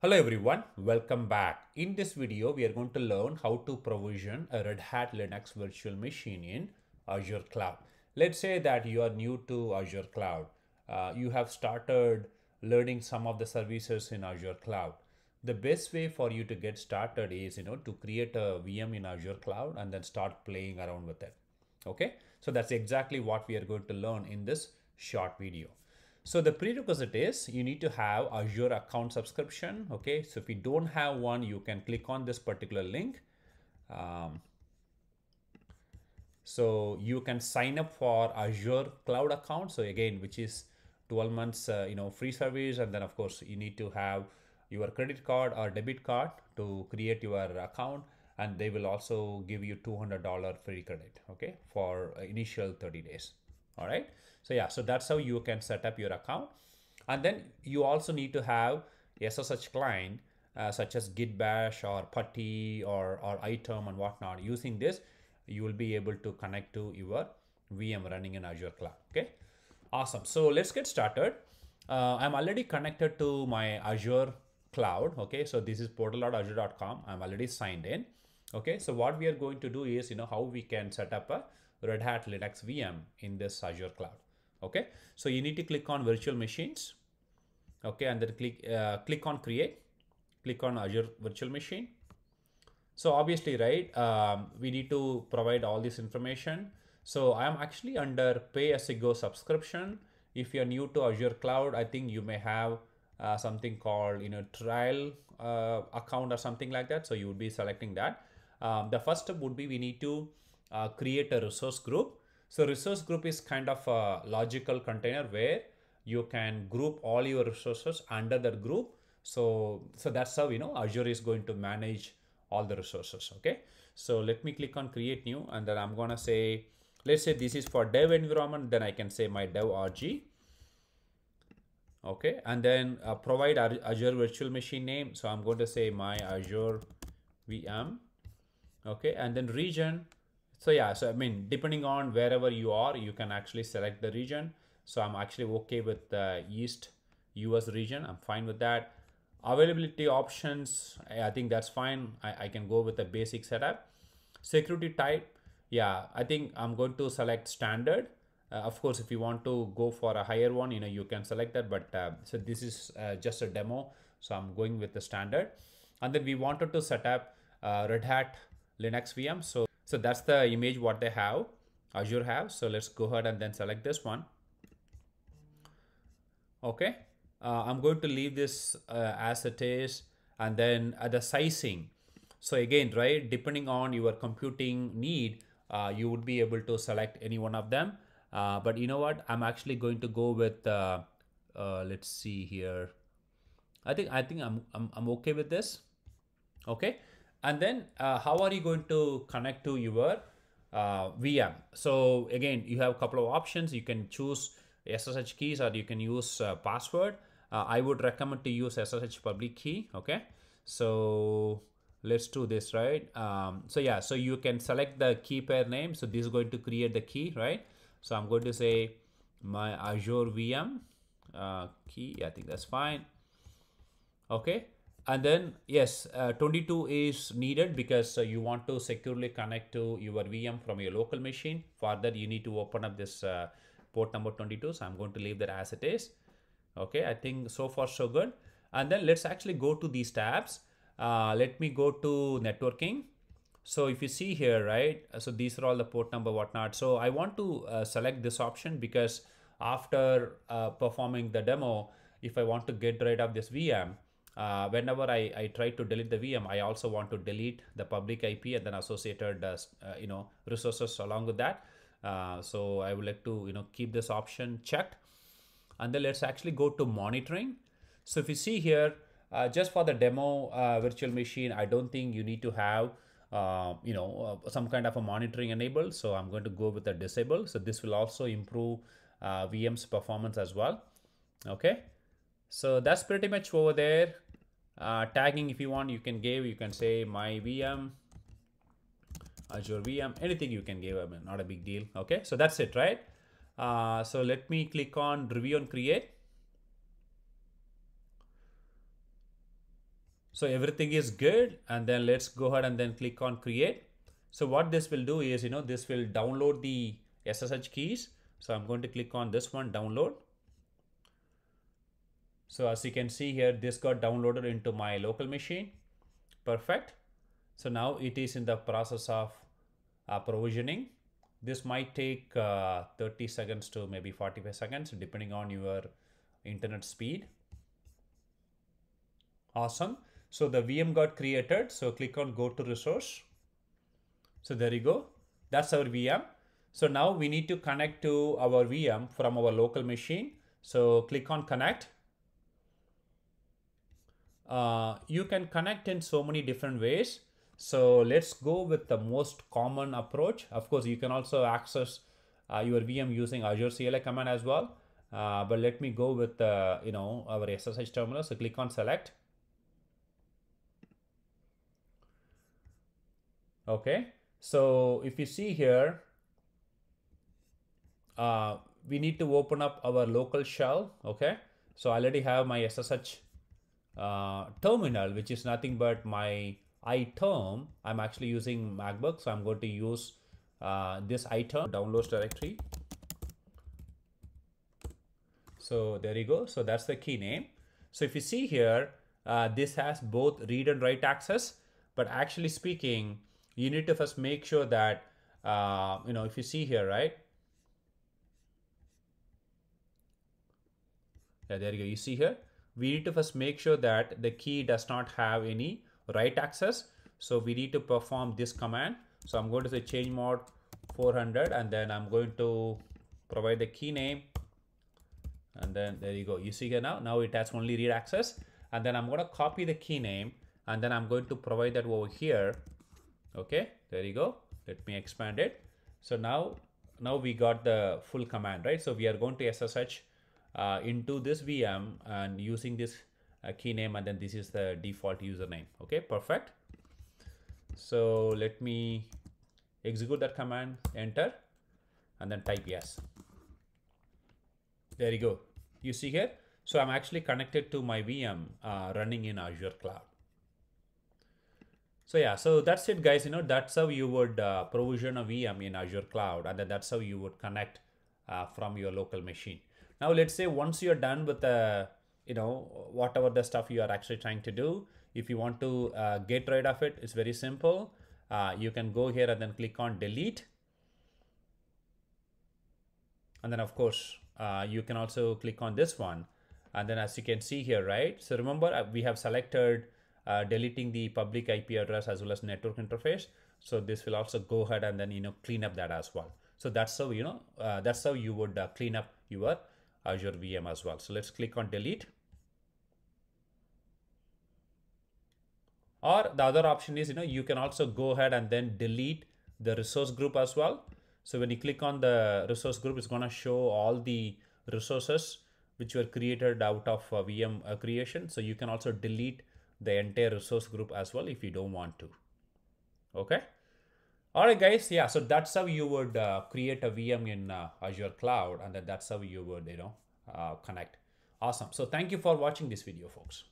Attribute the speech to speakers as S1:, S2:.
S1: Hello everyone, welcome back. In this video, we are going to learn how to provision a Red Hat Linux virtual machine in Azure Cloud. Let's say that you are new to Azure Cloud. You have started learning some of the services in Azure Cloud. The best way for you to get started is, to create a VM in Azure Cloud and then start playing around with it. Okay, so that's exactly what we are going to learn in this short video. So the prerequisite is you need to have Azure account subscription. Okay, so if you don't have one, you can click on this particular link. Um, so you can sign up for Azure cloud account. So again, which is 12 months, free service. And then of course you need to have your credit card or debit card to create your account. And they will also give you $200 free credit, okay, for initial 30 days. All right. So yeah, so that's how you can set up your account. And then you also need to have SSH client such as Git Bash or Putty or iTerm and whatnot. Using this, you will be able to connect to your VM running in Azure Cloud. Okay, awesome. So let's get started. I'm already connected to my Azure Cloud. Okay, so this is portal.azure.com. I'm already signed in. Okay, so what we are going to do is, how we can set up a Red Hat Linux VM in this Azure Cloud. Okay, so you need to click on virtual machines. Okay, and then click on create, click on Azure virtual machine. So obviously, right, we need to provide all this information. So I am actually under pay as you go subscription. If you're new to Azure Cloud, I think you may have something called, trial account or something like that. So you would be selecting that. The first step would be we need to create a resource group. So resource group is kind of a logical container where you can group all your resources under that group. So that's how Azure is going to manage all the resources. Okay, so let me click on create new, and then I'm gonna say, let's say this is for dev environment, then I can say my dev RG. Okay, and then provide Azure virtual machine name. So I'm going to say my Azure VM. Okay, and then region. So yeah, so I mean, depending on wherever you are, you can actually select the region. So I'm actually okay with the East US region. I'm fine with that. Availability options, I think that's fine. I can go with the basic setup. Security type, yeah, I think I'm going to select standard. Of course, if you want to go for a higher one, you can select that. But so this is just a demo. So I'm going with the standard. And then we wanted to set up Red Hat Linux VM. So that's the image what they have, Azure have. So let's go ahead and then select this one. Okay, I'm going to leave this as it is, and then the sizing. So again, right, depending on your computing need, you would be able to select any one of them. But you know what? I'm actually going to go with let's see here. I think I'm okay with this. Okay, and then how are you going to connect to your VM? So again, you have a couple of options. You can choose SSH keys or you can use password. I would recommend to use SSH public key. Okay, so let's do this, right? So yeah, so you can select the key pair name. So this is going to create the key, right? So I'm going to say my Azure VM key. I think that's fine. Okay, and then yes, 22 is needed because you want to securely connect to your VM from your local machine. For that, you need to open up this port number 22. So I'm going to leave that as it is. Okay, I think so far so good. And then let's actually go to these tabs. Let me go to networking. So if you see here, right, so these are all the port number whatnot. So I want to select this option because after performing the demo, if I want to get rid of this VM, whenever I try to delete the VM, I also want to delete the public IP and then associated resources along with that. So I would like to keep this option checked. And then let's actually go to monitoring. So if you see here, just for the demo virtual machine, I don't think you need to have some kind of a monitoring enabled. So I'm going to go with the disable. So this will also improve VM's performance as well. Okay, so that's pretty much over there. Tagging, if you want, you can say my VM, Azure VM, anything you can give. I mean, not a big deal. Okay, so that's it, right? So let me click on review and create. So everything is good, and then let's go ahead and then click on create. So what this will do is, this will download the SSH keys. So I'm going to click on this one, download. So as you can see here, this got downloaded into my local machine. Perfect. So now it is in the process of provisioning. This might take 30 seconds to maybe 45 seconds, depending on your internet speed. Awesome. So the VM got created. So click on go to resource. So there you go. That's our VM. So now we need to connect to our VM from our local machine. So click on connect. You can connect in so many different ways. So let's go with the most common approach. Of course, you can also access your VM using Azure CLI command as well. But let me go with our SSH terminal. So click on select. Okay. So if you see here, we need to open up our local shell. Okay. So I already have my SSH terminal, which is nothing but my iTerm. I'm actually using MacBook, so I'm going to use this iTerm downloads directory. So there you go. So that's the key name. So if you see here, this has both read and write access, but actually speaking, you need to first make sure that if you see here, right? Yeah, there you go. You see here, we need to first make sure that the key does not have any write access. So we need to perform this command. So I'm going to say change mode 400, and then I'm going to provide the key name. And then there you go. You see here now it has only read access. And then I'm going to copy the key name, and then I'm going to provide that over here. Okay, there you go. Let me expand it. So now we got the full command, right? So we are going to SSH into this VM and using this key name, and then this is the default username. Okay, perfect. So let me execute that command, enter, and then type yes. There you go. You see here. So I'm actually connected to my VM running in Azure cloud. So yeah, so that's it, guys. That's how you would provision a VM in Azure cloud, and then that's how you would connect from your local machine. Now let's say once you're done with the whatever the stuff you are actually trying to do, if you want to get rid of it, it's very simple. You can go here and then click on delete, and then of course you can also click on this one, and then as you can see here, right? So remember, we have selected deleting the public IP address as well as network interface. So this will also go ahead and then clean up that as well. So that's how that's how you would clean up your Azure VM as well. So let's click on delete. Or the other option is you can also go ahead and then delete the resource group as well. So when you click on the resource group, it's going to show all the resources which were created out of VM creation. So you can also delete the entire resource group as well if you don't want to. Okay. All right, guys. Yeah. So that's how you would create a VM in Azure cloud, and then that's how you would connect. Awesome. So thank you for watching this video, folks.